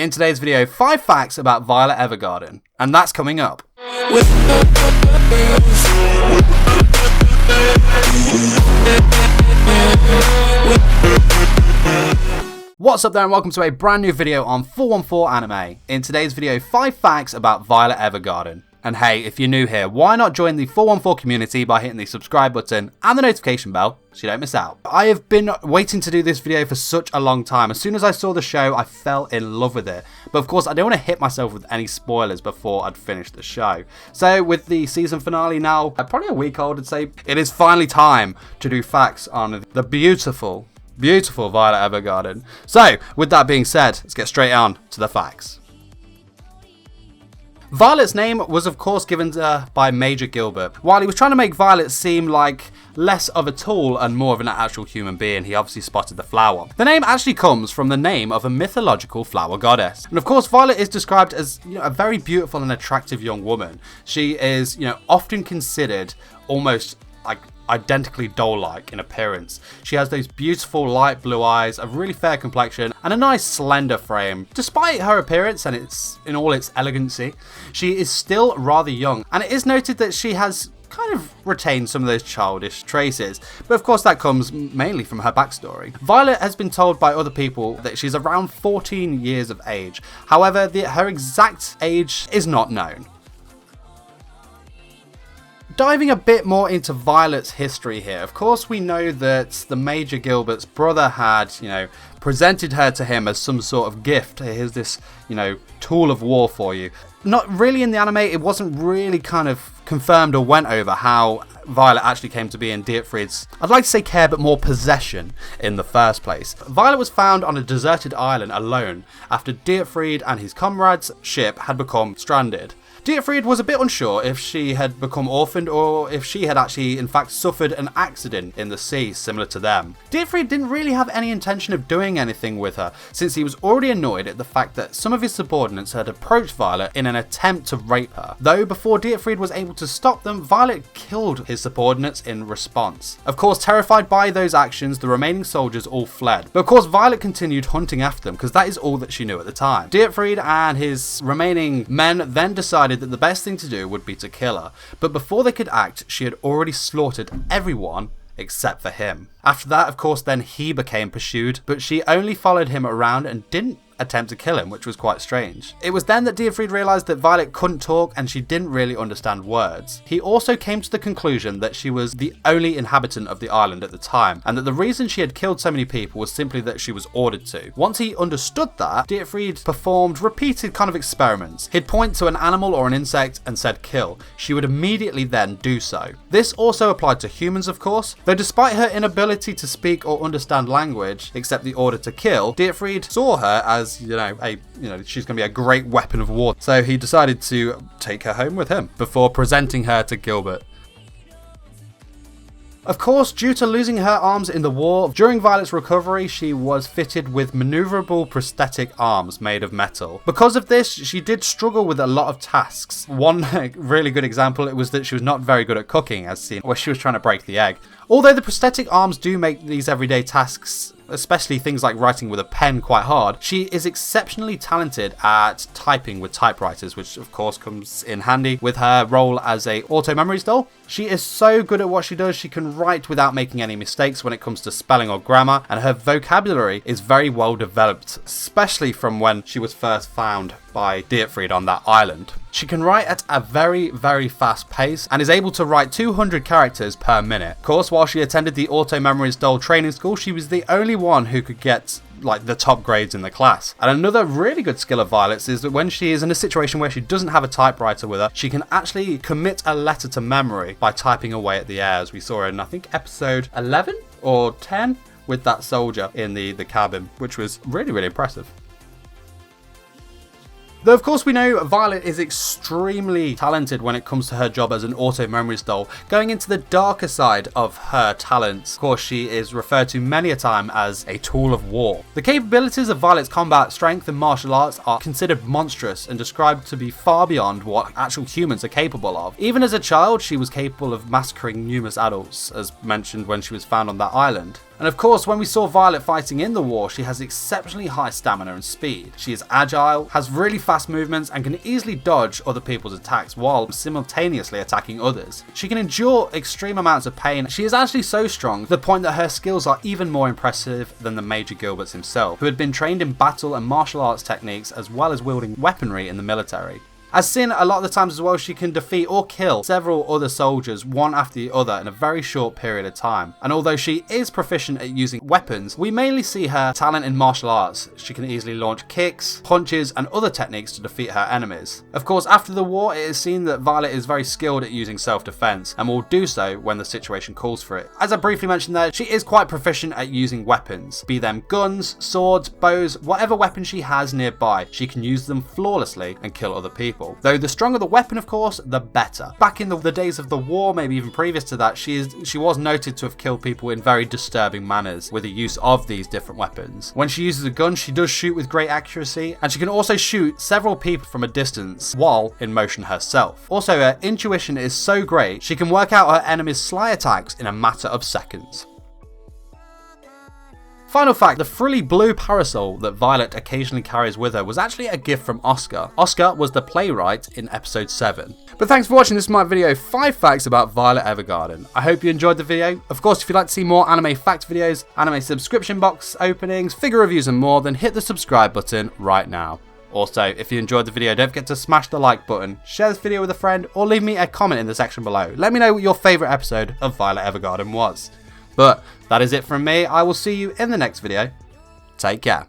in today's video, 5 facts about Violet Evergarden, and that's coming up. What's up there and welcome to a brand new video on 414 Anime. In today's video, 5 facts about Violet Evergarden. And hey, if you're new here, why not join the 414 community by hitting the subscribe button and the notification bell so you don't miss out. I have been waiting to do this video for such a long time. As soon as I saw the show, I fell in love with it. But of course, I don't want to hit myself with any spoilers before I'd finished the show. So with the season finale now, probably a week old, I'd say, it is finally time to do facts on the beautiful Violet Evergarden. So with that being said, let's get straight on to the facts. Violet's name was of course given to her by Major Gilbert. While he was trying to make Violet seem like less of a tool and more of an actual human being, he obviously spotted the flower. The name actually comes from the name of a mythological flower goddess. And of course Violet is described as a very beautiful and attractive young woman. She is often considered almost like identically doll-like in appearance. She has those beautiful light blue eyes, a really fair complexion, and a nice slender frame. Despite her appearance and in all its elegancy, she is still rather young, and it is noted that she has kind of retained some of those childish traces, but of course that comes mainly from her backstory. Violet has been told by other people that she's around 14 years of age. However, her exact age is not known. Diving a bit more into Violet's history here, of course we know that the Major Gilbert's brother had, presented her to him as some sort of gift. Here's this, tool of war for you. Not really in the anime, it wasn't really kind of confirmed or went over how Violet actually came to be in Dietfried's, I'd like to say care, but more possession in the first place. Violet was found on a deserted island alone after Dietfried and his comrades' ship had become stranded. Dietfried was a bit unsure if she had become orphaned or if she had actually in fact suffered an accident in the sea similar to them. Dietfried didn't really have any intention of doing anything with her, since he was already annoyed at the fact that some of his subordinates had approached Violet in an attempt to rape her. Though before Dietfried was able to stop them, Violet killed his subordinates in response. Of course, terrified by those actions, the remaining soldiers all fled. But of course Violet continued hunting after them because that is all that she knew at the time. Dietfried and his remaining men then decided that the best thing to do would be to kill her, but before they could act, she had already slaughtered everyone except for him. After that, of course, then he became pursued, but she only followed him around and didn't attempt to kill him, which was quite strange. It was then that Dietfried realised that Violet couldn't talk and she didn't really understand words. He also came to the conclusion that she was the only inhabitant of the island at the time, and that the reason she had killed so many people was simply that she was ordered to. Once he understood that, Dietfried performed repeated kind of experiments. He'd point to an animal or an insect and said kill. She would immediately then do so. This also applied to humans, of course, though despite her inability to speak or understand language, except the order to kill, Dietfried saw her as she's going to be a great weapon of war. So he decided to take her home with him before presenting her to Gilbert. Of course, due to losing her arms in the war, during Violet's recovery, she was fitted with maneuverable prosthetic arms made of metal. Because of this, she did struggle with a lot of tasks. One really good example, it was that she was not very good at cooking, as seen where she was trying to break the egg. Although the prosthetic arms do make these everyday tasks, especially things like writing with a pen, quite hard, she is exceptionally talented at typing with typewriters, which of course comes in handy with her role as a auto memories doll. She is so good at what she does, she can write without making any mistakes when it comes to spelling or grammar, and her vocabulary is very well developed, especially from when she was first found by Dietfried on that island. She can write at a very, very fast pace and is able to write 200 characters per minute. Of course, while she attended the Auto Memories Doll training school, she was the only one who could get the top grades in the class. And another really good skill of Violet's is that when she is in a situation where she doesn't have a typewriter with her, she can actually commit a letter to memory by typing away at the air, as we saw in, I think, episode 11 or 10 with that soldier in the cabin, which was really, really impressive. Though of course we know Violet is extremely talented when it comes to her job as an auto memories doll. Going into the darker side of her talents, of course she is referred to many a time as a tool of war. The capabilities of Violet's combat strength and martial arts are considered monstrous and described to be far beyond what actual humans are capable of. Even as a child, she was capable of massacring numerous adults, as mentioned when she was found on that island. And And of course, when we saw Violet fighting in the war, she has exceptionally high stamina and speed. She is agile, has really fast movements, and can easily dodge other people's attacks while simultaneously attacking others. She can endure extreme amounts of pain. She is actually so strong to the point that her skills are even more impressive than the Major Gilberts himself, who had been trained in battle and martial arts techniques as well as wielding weaponry in the military. As seen a lot of the times as well, she can defeat or kill several other soldiers one after the other in a very short period of time. And although she is proficient at using weapons, we mainly see her talent in martial arts. She can easily launch kicks, punches, and other techniques to defeat her enemies. Of course, after the war, it is seen that Violet is very skilled at using self-defense and will do so when the situation calls for it. As I briefly mentioned there, she is quite proficient at using weapons, be them guns, swords, bows, whatever weapon she has nearby, she can use them flawlessly and kill other people. Though the stronger the weapon, of course, the better. Back in the days of the war, maybe even previous to that, she was noted to have killed people in very disturbing manners with the use of these different weapons. When she uses a gun, she does shoot with great accuracy, and she can also shoot several people from a distance while in motion herself. Also, her intuition is so great, she can work out her enemy's sly attacks in a matter of seconds. Final fact, the frilly blue parasol that Violet occasionally carries with her was actually a gift from Oscar. Oscar was the playwright in episode 7. But thanks for watching this my video, 5 facts about Violet Evergarden. I hope you enjoyed the video. Of course, if you'd like to see more anime fact videos, anime subscription box openings, figure reviews and more, then hit the subscribe button right now. Also, if you enjoyed the video, don't forget to smash the like button, share this video with a friend, or leave me a comment in the section below. Let me know what your favourite episode of Violet Evergarden was. But that is it from me. I will see you in the next video. Take care.